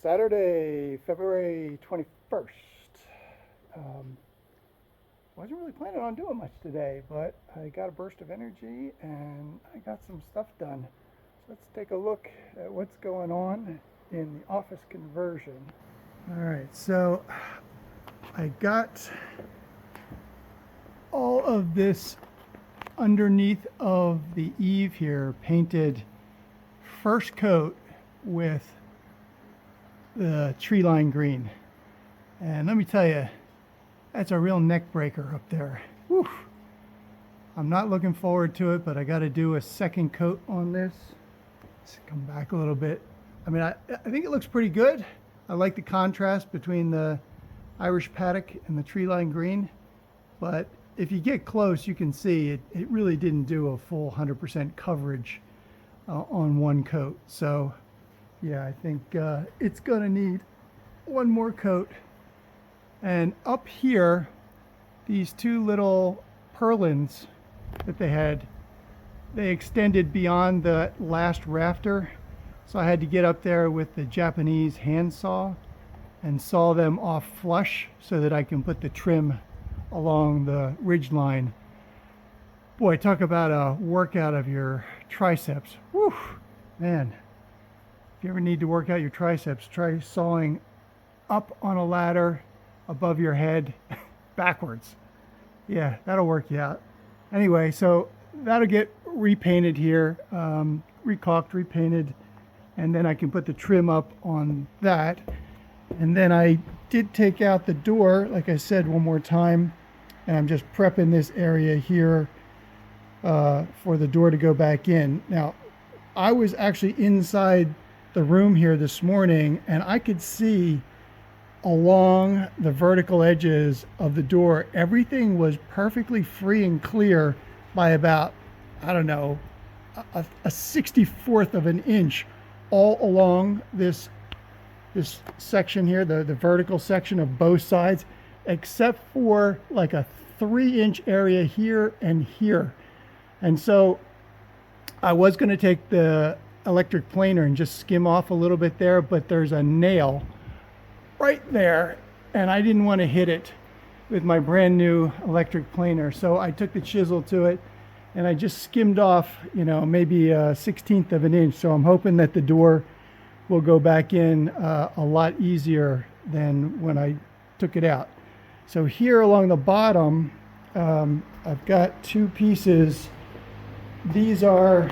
Saturday, February 21st. Um, wasn't really planning on doing much today, but I got a burst of energy and I got some stuff done. So let's take a look at what's going on in the office conversion. All right, so I got all of this underneath of the eave here painted first coat with the tree line green. And let me tell you, that's a real neck breaker up there. Whew. I'm not looking forward to it, but I got to do a second coat on this. Let's come back a little bit. I mean, I think it looks pretty good. I like the contrast between the Irish paddock and the tree line green, but if you get close, you can see it really didn't do a full 100% coverage on one coat. So yeah, I think it's gonna need one more coat. And up here, these two little purlins that they extended beyond the last rafter. So I had to get up there with the Japanese handsaw and saw them off flush so that I can put the trim along the ridge line. Boy, talk about a workout of your triceps. Whew, man. If you ever need to work out your triceps, try sawing up on a ladder above your head backwards. Yeah, that'll work you out. Anyway, so that'll get repainted here, recaulked, repainted, and then I can put the trim up on that. And then I did take out the door, like I said, one more time, and I'm just prepping this area here for the door to go back in. Now, I was actually inside the room here this morning, and I could see along the vertical edges of the door, everything was perfectly free and clear by about, I don't know, a 64th of an inch all along this section here, the vertical section of both sides, except for like a 3-inch area here and here. And so I was going to take the electric planer and just skim off a little bit there, but there's a nail right there and I didn't want to hit it with my brand new electric planer. So I took the chisel to it and I just skimmed off, maybe a 1/16 of an inch. So I'm hoping that the door will go back in a lot easier than when I took it out. So here along the bottom, I've got two pieces. These are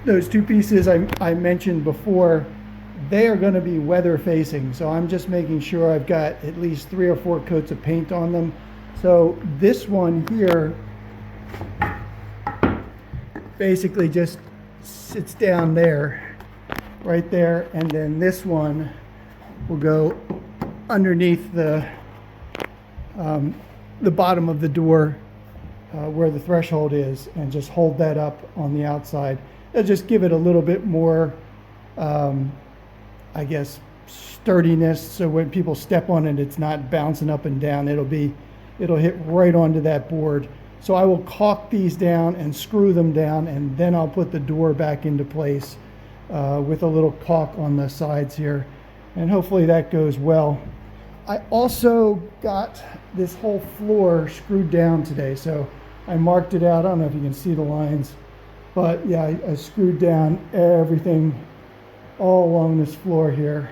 those two pieces I mentioned before. They are going to be weather facing. So I'm just making sure I've got at least 3 or 4 coats of paint on them. So this one here basically just sits down there, right there, and then this one will go underneath the bottom of the door where the threshold is, and just hold that up on the outside. It'll just give it a little bit more, I guess, sturdiness, so when people step on it, it's not bouncing up and down. It'll hit right onto that board. So I will caulk these down and screw them down, and then I'll put the door back into place with a little caulk on the sides here, and hopefully that goes well. I also got this whole floor screwed down today, so I marked it out. I don't know if you can see the lines, but yeah, I screwed down everything all along this floor here.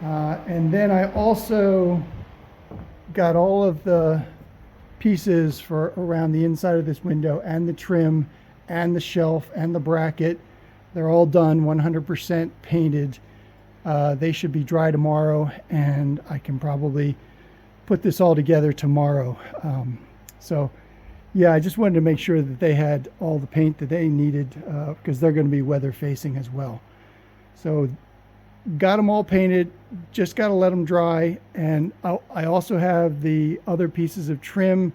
And then I also got all of the pieces for around the inside of this window, and the trim and the shelf and the bracket. They're all done, 100% painted. They should be dry tomorrow, and I can probably put this all together tomorrow. So yeah, I just wanted to make sure that they had all the paint that they needed, because they're going to be weather facing as well. So got them all painted, just got to let them dry. And I also have the other pieces of trim.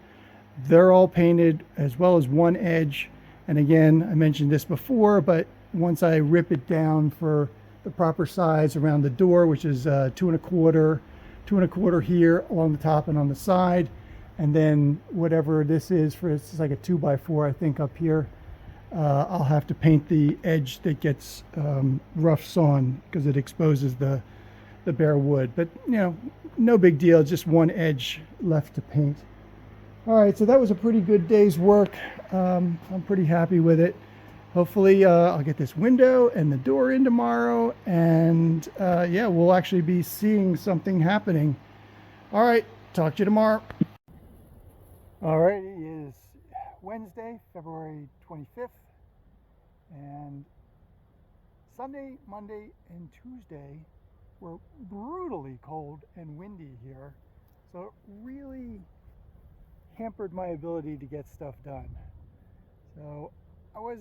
They're all painted, as well as one edge. And again, I mentioned this before, but once I rip it down for the proper size around the door, which is 2¼ here along the top and on the side, and then whatever this is for, it's like a 2x4, I think, up here. I'll have to paint the edge that gets rough sawn because it exposes the bare wood. But no big deal, just one edge left to paint. All right, so that was a pretty good day's work. I'm pretty happy with it. Hopefully I'll get this window and the door in tomorrow, and yeah, we'll actually be seeing something happening. All right, talk to you tomorrow. All right, it is Wednesday, February 25th, and Sunday, Monday, and Tuesday were brutally cold and windy here, so it really hampered my ability to get stuff done. So I was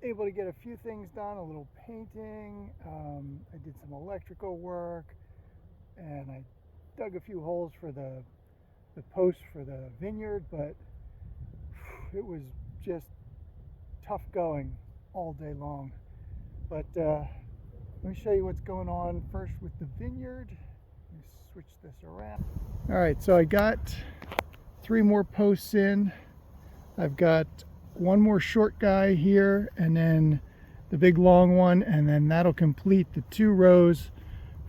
able to get a few things done, a little painting, I did some electrical work, and I dug a few holes for the posts for the vineyard, but it was just tough going all day long. But let me show you what's going on first with the vineyard. Let me switch this around. All right, so I got 3 more posts in. I've got one more short guy here, and then the big long one, and then that'll complete the 2 rows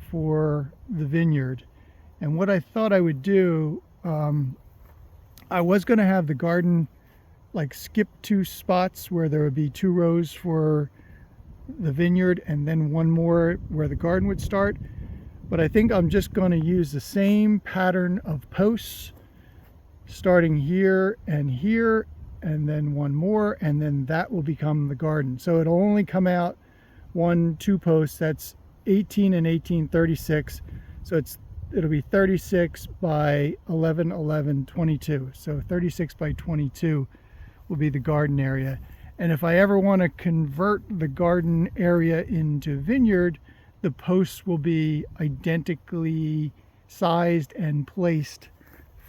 for the vineyard. And what I thought I would do, I was going to have the garden like skip 2 spots where there would be 2 rows for the vineyard and then 1 more where the garden would start. But I think I'm just going to use the same pattern of posts starting here, and then 1 more, and then that will become the garden. So it'll only come out 2 posts. That's 18 and 18, 36. So it'll be 36 by 11, 11, 22. So 36 by 22 will be the garden area. And if I ever want to convert the garden area into vineyard, the posts will be identically sized and placed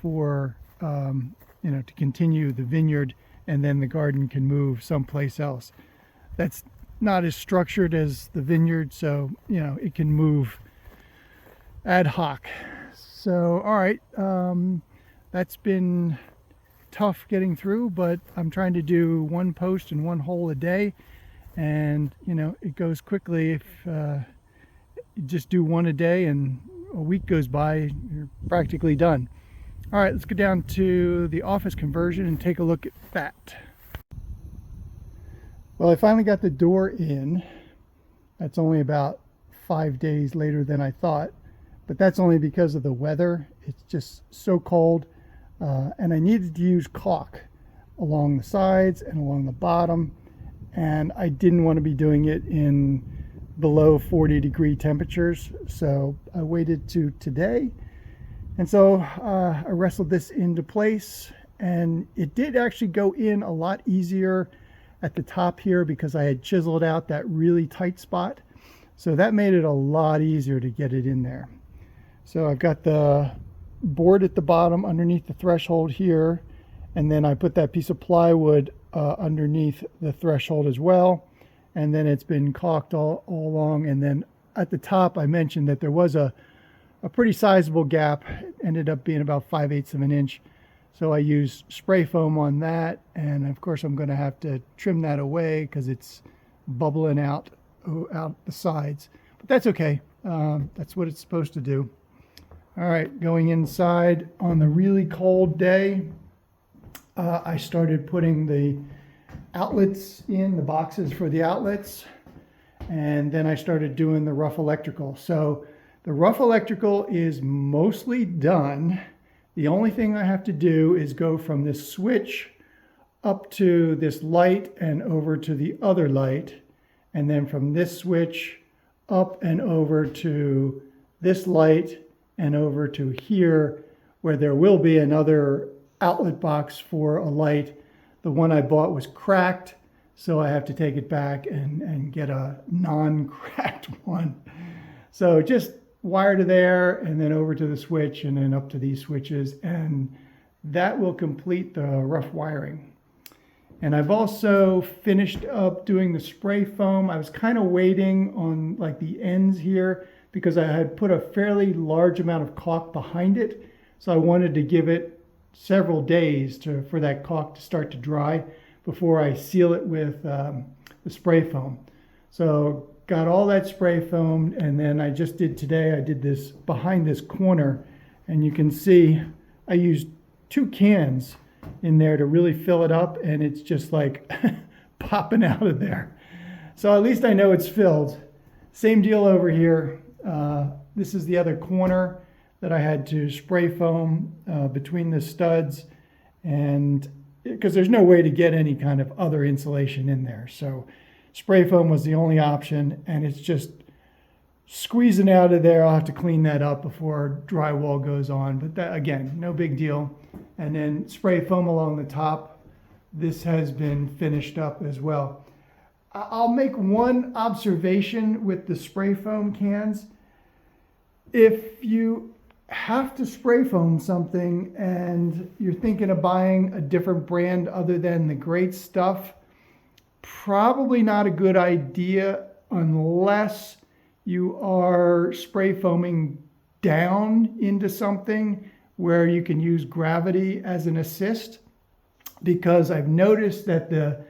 for to continue the vineyard, and then the garden can move someplace else. That's not as structured as the vineyard, so it can move ad hoc. So all right, that's been tough getting through, but I'm trying to do 1 post and 1 hole a day, and it goes quickly if you just do 1 a day, and a week goes by, you're practically done. All right, let's go down to the office conversion and take a look at that. Well, I finally got the door in. That's only about 5 days later than I thought, but that's only because of the weather. It's just so cold, and I needed to use caulk along the sides and along the bottom, and I didn't want to be doing it in below 40-degree temperatures, so I waited to today. And so I wrestled this into place, and it did actually go in a lot easier at the top here because I had chiseled out that really tight spot. So that made it a lot easier to get it in there. So I've got the board at the bottom underneath the threshold here, and then I put that piece of plywood underneath the threshold as well. And then it's been caulked all along. And then at the top, I mentioned that there was a pretty sizable gap. It ended up being about 5/8 of an inch. So I used spray foam on that, and of course I'm going to have to trim that away because it's bubbling out the sides. But that's okay. That's what it's supposed to do. All right, going inside on the really cold day, I started putting the outlets in, the boxes for the outlets, and then I started doing the rough electrical. So the rough electrical is mostly done. The only thing I have to do is go from this switch up to this light and over to the other light, and then from this switch up and over to this light and over to here, where there will be another outlet box for a light. The one I bought was cracked, so I have to take it back and get a non-cracked one. So just wire to there, and then over to the switch, and then up to these switches, and that will complete the rough wiring. And I've also finished up doing the spray foam. I was kind of waiting on like the ends here because I had put a fairly large amount of caulk behind it, so I wanted to give it several days for that caulk to start to dry before I seal it with the spray foam. So got all that spray foam, and then I just did today, I did this behind this corner, and you can see I used 2 cans in there to really fill it up, and it's just like popping out of there. So at least I know it's filled. Same deal over here. This is the other corner that I had to spray foam between the studs, and because there's no way to get any kind of other insulation in there. So spray foam was the only option, and it's just squeezing out of there. I'll have to clean that up before drywall goes on, but that, again, no big deal. And then spray foam along the top. This has been finished up as well. I'll make one observation with the spray foam cans. If you have to spray foam something and you're thinking of buying a different brand other than the Great Stuff, probably not a good idea unless you are spray foaming down into something where you can use gravity as an assist, because I've noticed that the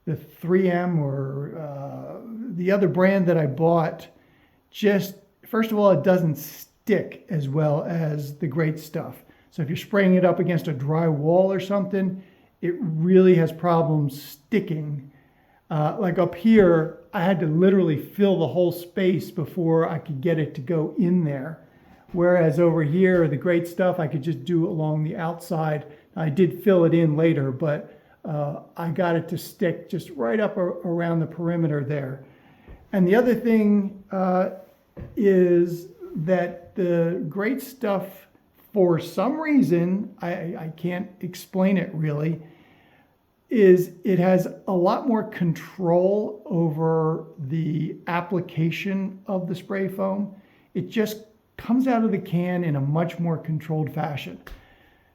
3M or the other brand that I bought, just first of all, it doesn't stick as well as the Great Stuff. So if you're spraying it up against a dry wall or something, it really has problems sticking. Like up here, I had to literally fill the whole space before I could get it to go in there. Whereas over here, the Great Stuff, I could just do along the outside. I did fill it in later, but I got it to stick just right up around the perimeter there. And the other thing is that the Great Stuff, for some reason, I can't explain it really, is it has a lot more control over the application of the spray foam. It just comes out of the can in a much more controlled fashion.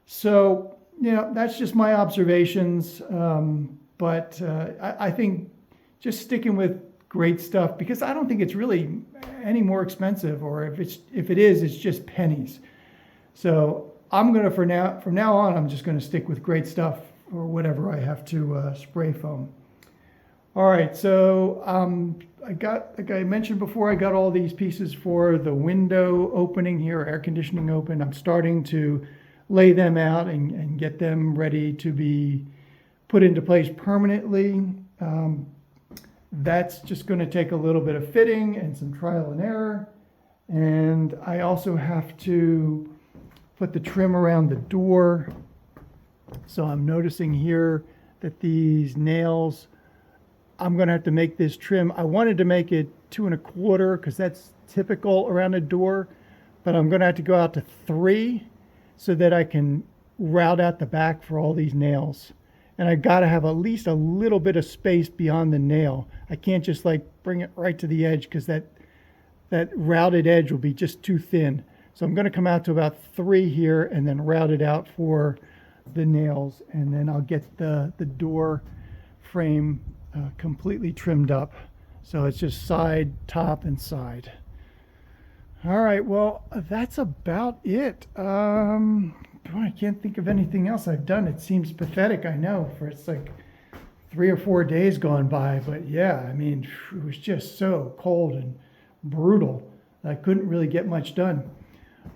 So, you know, that's just my observations. But I think just sticking with Great Stuff, because I don't think it's really any more expensive, or if it is, it's just pennies. So I'm gonna, from now on, I'm just gonna stick with Great Stuff or whatever I have to spray foam. All right, so I got, like I mentioned before, I got all these pieces for the window opening here, air conditioning open. I'm starting to lay them out and get them ready to be put into place permanently. That's just going to take a little bit of fitting and some trial and error. And I also have to put the trim around the door. So I'm noticing here that these nails, I'm going to have to make this trim. I wanted to make it 2 1/4 because that's typical around a door, but I'm going to have to go out to 3 so that I can route out the back for all these nails. And I got to have at least a little bit of space beyond the nail. I can't just like bring it right to the edge, because that routed edge will be just too thin. So I'm going to come out to about 3 here and then route it out for the nails, and then I'll get the door frame completely trimmed up. So it's just side, top, and side. All right, well, that's about it. I can't think of anything else I've done. It seems pathetic, I know, for it's like 3 or 4 days gone by, but yeah, I mean, it was just so cold and brutal. I couldn't really get much done.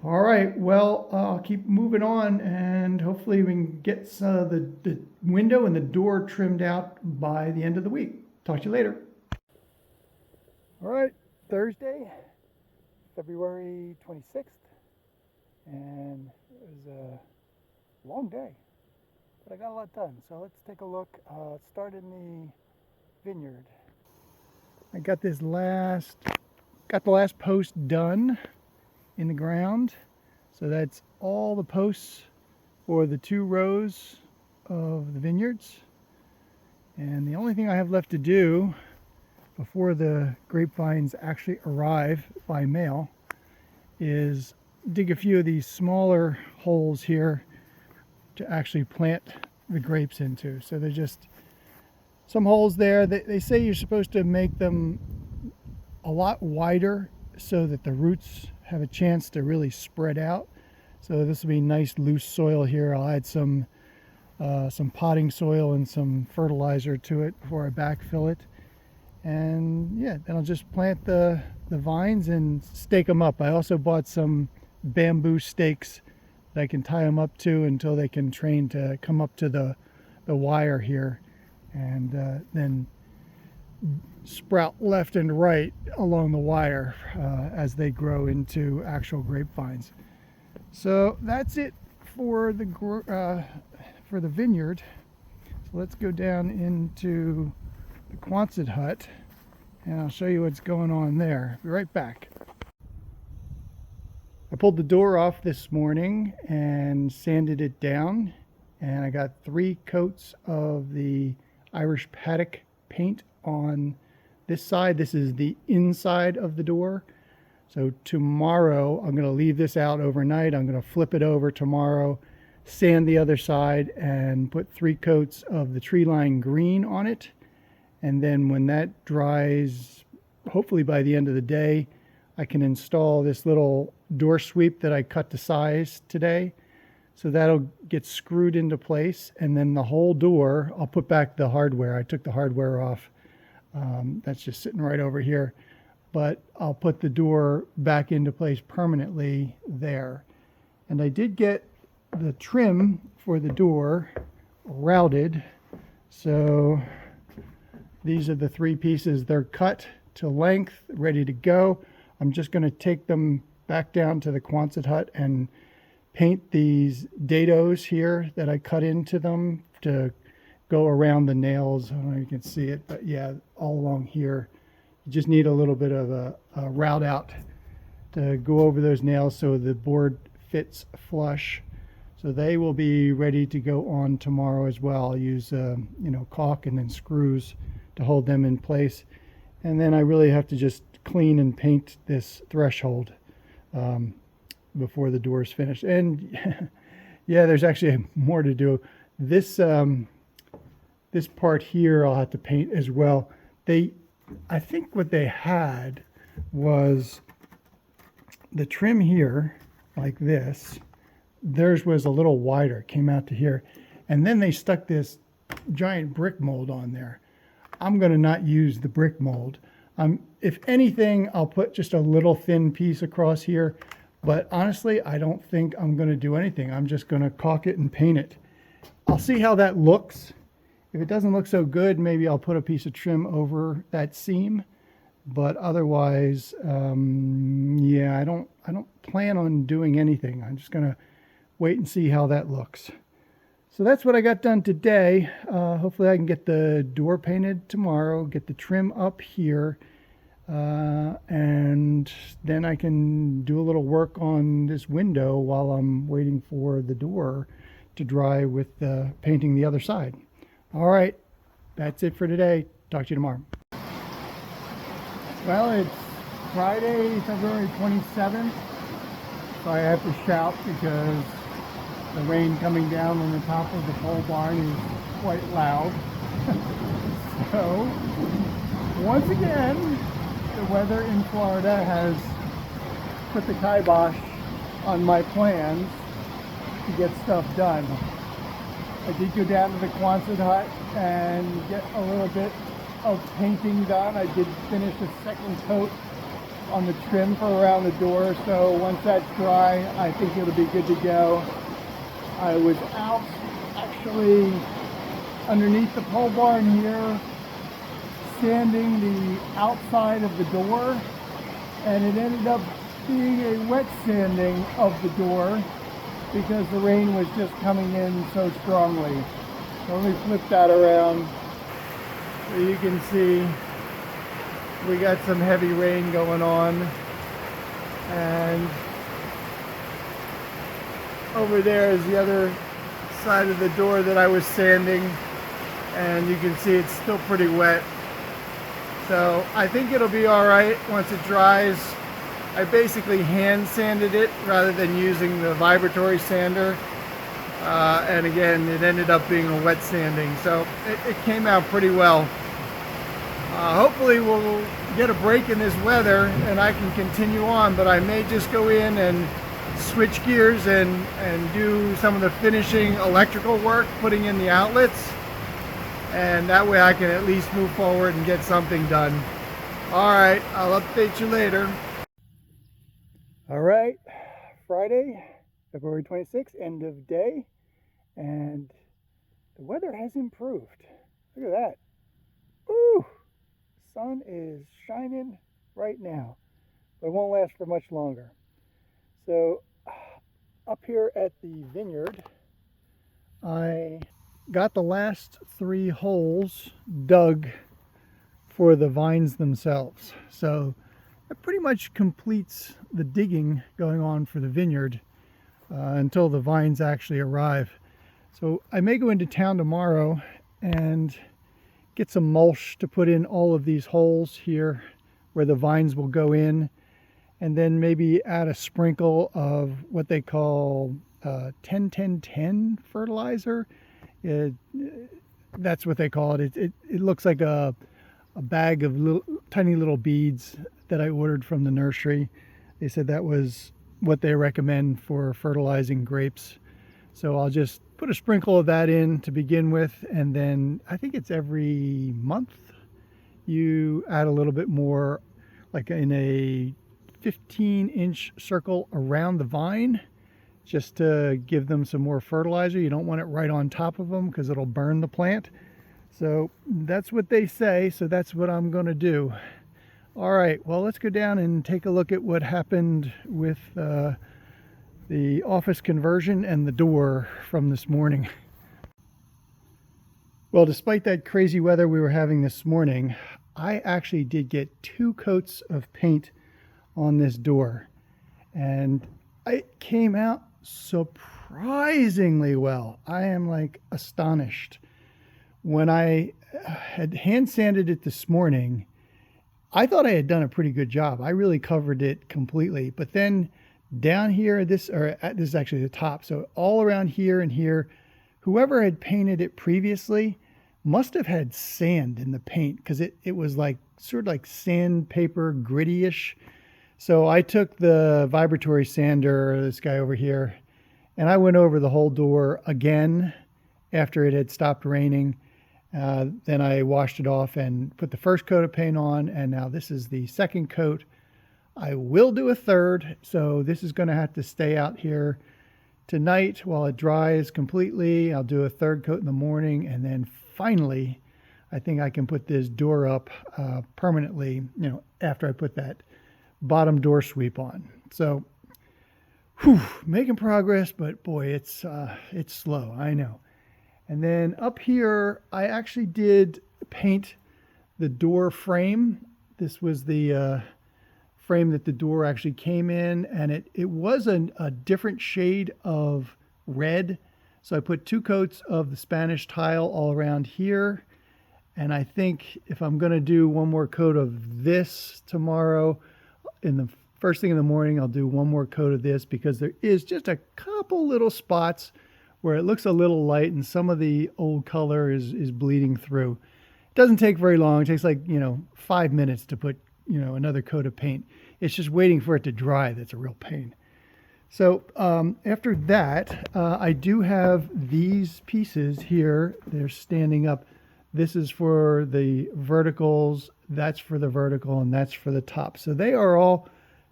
All right, well, I'll keep moving on, and hopefully we can get the window and the door trimmed out by the end of the week. Talk to you later. All right, Thursday, February 26th, and it was a long day, but I got a lot done. So let's take a look. Let's start in the vineyard. I got the last post done in the ground. So that's all the posts for the 2 rows of the vineyards. And the only thing I have left to do before the grapevines actually arrive by mail is dig a few of these smaller holes here to actually plant the grapes into. So they're just some holes there. They say you're supposed to make them a lot wider so that the roots have a chance to really spread out. So this will be nice loose soil here. I'll add some some potting soil and some fertilizer to it before I backfill it. And yeah, then I'll just plant the vines and stake them up. I also bought some bamboo stakes that I can tie them up to until they can train to come up to the wire here, and then sprout left and right along the wire as they grow into actual grapevines. So that's it for the vineyard. So let's go down into the Quonset hut and I'll show you what's going on there. Be right back. I pulled the door off this morning and sanded it down, and I got 3 coats of the Irish paddock paint on this side. This is the inside of the door. So tomorrow I'm going to leave this out overnight. I'm going to flip it over tomorrow, sand the other side, and put 3 coats of the tree line green on it. And then when that dries, hopefully by the end of the day, I can install this little door sweep that I cut to size today. So that'll get screwed into place, and then the whole door, I'll put back the hardware. I took the hardware off. That's just sitting right over here. But I'll put the door back into place permanently there. And I did get the trim for the door routed. So these are the 3 pieces. They're cut to length, ready to go. I'm just going to take them back down to the Quonset hut and paint these dados here that I cut into them to go around the nails. I don't know if you can see it, but yeah, all along here. You just need a little bit of a route out to go over those nails so the board fits flush. So they will be ready to go on tomorrow as well. I'll use caulk and then screws to hold them in place. And then I really have to just clean and paint this threshold before the door is finished. And yeah, there's actually more to do. This this part here I'll have to paint as well. I think what they had was the trim here like this. Theirs was a little wider, came out to here, and then they stuck this giant brick mold on there. I'm going to not use the brick mold. If anything, I'll put just a little thin piece across here, but honestly, I don't think I'm going to do anything. I'm just going to caulk it and paint it. I'll see how that looks. If it doesn't look so good, maybe I'll put a piece of trim over that seam, but otherwise, yeah, I don't plan on doing anything. I'm just going to wait and see how that looks. So that's what I got done today. Hopefully I can get the door painted tomorrow, get the trim up here, and then I can do a little work on this window while I'm waiting for the door to dry with painting the other side. All right, that's it for today. Talk to you tomorrow. Well, it's Friday, February 27th, so I have to shout because the rain coming down on the top of the pole barn is quite loud. So, once again, the weather in Florida has put the kibosh on my plans to get stuff done. I did go down to the Quonset hut and get a little bit of painting done. I did finish a second coat on the trim for around the door, so once that's dry, I think it'll be good to go. I was out actually underneath the pole barn here sanding the outside of the door, and it ended up being a wet sanding of the door because the rain was just coming in so strongly. So let me flip that around so you can see we got some heavy rain going on, and over there is the other side of the door that I was sanding, and you can see it's still pretty wet. So I think it'll be all right once it dries. I basically hand sanded it rather than using the vibratory sander. And again, it ended up being a wet sanding. So it came out pretty well. Hopefully we'll get a break in this weather and I can continue on, but I may just go in and switch gears and do some of the finishing electrical work, putting in the outlets, and that way I can at least move forward and get something done. All right, I'll update you later. All right, Friday, February 26th, end of day, and the weather has improved. Look at that. Ooh, sun is shining right now, but it won't last for much longer. So up here at the vineyard, I got the last 3 holes dug for the vines themselves. So that pretty much completes the digging going on for the vineyard until the vines actually arrive. So I may go into town tomorrow and get some mulch to put in all of these holes here where the vines will go in, and then maybe add a sprinkle of what they call 10-10-10 fertilizer. That's what they call it. It looks like a bag of tiny little beads that I ordered from the nursery. They said that was what they recommend for fertilizing grapes. So I'll just put a sprinkle of that in to begin with, and then I think it's every month you add a little bit more, like in a 15-inch circle around the vine, just to give them some more fertilizer. You don't want it right on top of them because it'll burn the plant. So that's what they say, so that's what I'm going to do. All right, well, let's go down and take a look at what happened with the office conversion and the door from this morning. Well, despite that crazy weather we were having this morning, I actually did get 2 coats of paint on this door, and it came out surprisingly well. I am like astonished. When I had hand sanded it this morning, I thought I had done a pretty good job. I really covered it completely, but then down here, this is actually the top, so all around here and here, whoever had painted it previously must have had sand in the paint, because it was like sort of like sandpaper, gritty-ish. So I took the vibratory sander, this guy over here, and I went over the whole door again after it had stopped raining. Then I washed it off and put the first coat of paint on, and now this is the second coat. I will do a third, so this is going to have to stay out here tonight while it dries completely. I'll do a third coat in the morning, and then finally I think I can put this door up permanently, after I put that bottom door sweep on. So making progress, but boy, it's slow, I know. And then up here, I actually did paint the door frame. This was the frame that the door actually came in, and it was a different shade of red. So I put 2 coats of the Spanish tile all around here. And I think if I'm going to do one more coat of this tomorrow, in the first thing in the morning, I'll do one more coat of this, because there is just a couple little spots where it looks a little light and some of the old color is bleeding through. It doesn't take very long. It takes like, 5 minutes to put, another coat of paint. It's just waiting for it to dry that's a real pain. So after that, I do have these pieces here. They're standing up. This is for the verticals, that's for the vertical, and that's for the top. So they are all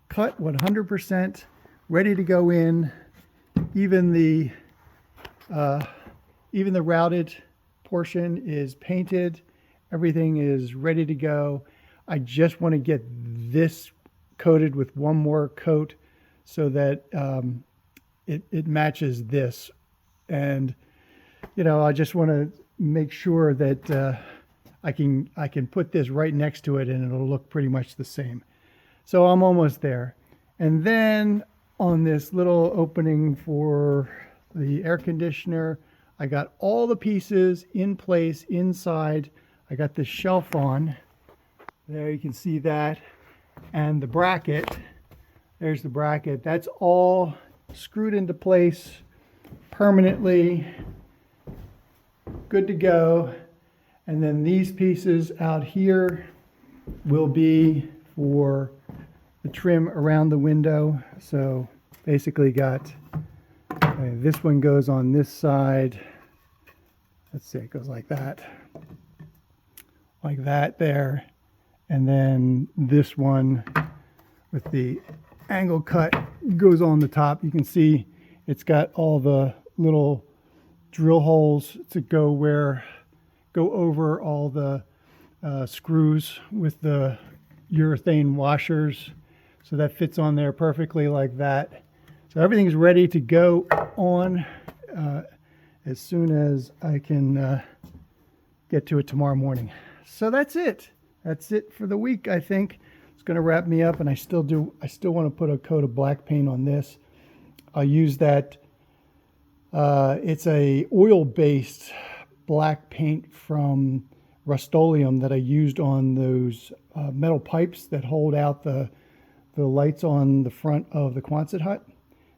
cut 100%, ready to go in. Even the routed portion is painted. Everything is ready to go. I just want to get this coated with one more coat so that it matches this. And, I just want to make sure that I can put this right next to it and it'll look pretty much the same. So I'm almost there. And then on this little opening for the air conditioner, I got all the pieces in place inside. I got the shelf on. There you can see that. And the bracket, there's the bracket. That's all screwed into place permanently. Good to go. And then these pieces out here will be for the trim around the window. So basically got, this one goes on this side. Let's see, it goes like that there. And then this one with the angle cut goes on the top. You can see it's got all the little drill holes to go over all the screws with the urethane washers. So that fits on there perfectly like that. So everything's ready to go on as soon as I can get to it tomorrow morning. So that's it. That's it for the week, I think. It's going to wrap me up, and I still want to put a coat of black paint on this. I'll use that. It's a oil-based black paint from Rust-Oleum that I used on those metal pipes that hold out the lights on the front of the Quonset hut.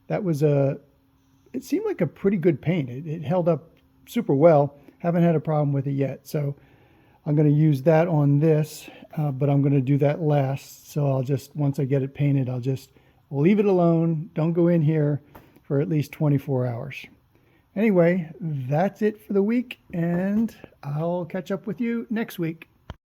That was it seemed like a pretty good paint. It held up super well. Haven't had a problem with it yet. So I'm going to use that on this, but I'm going to do that last. So I'll just, once I get it painted, I'll just leave it alone. Don't go in here for at least 24 hours. Anyway, that's it for the week, and I'll catch up with you next week.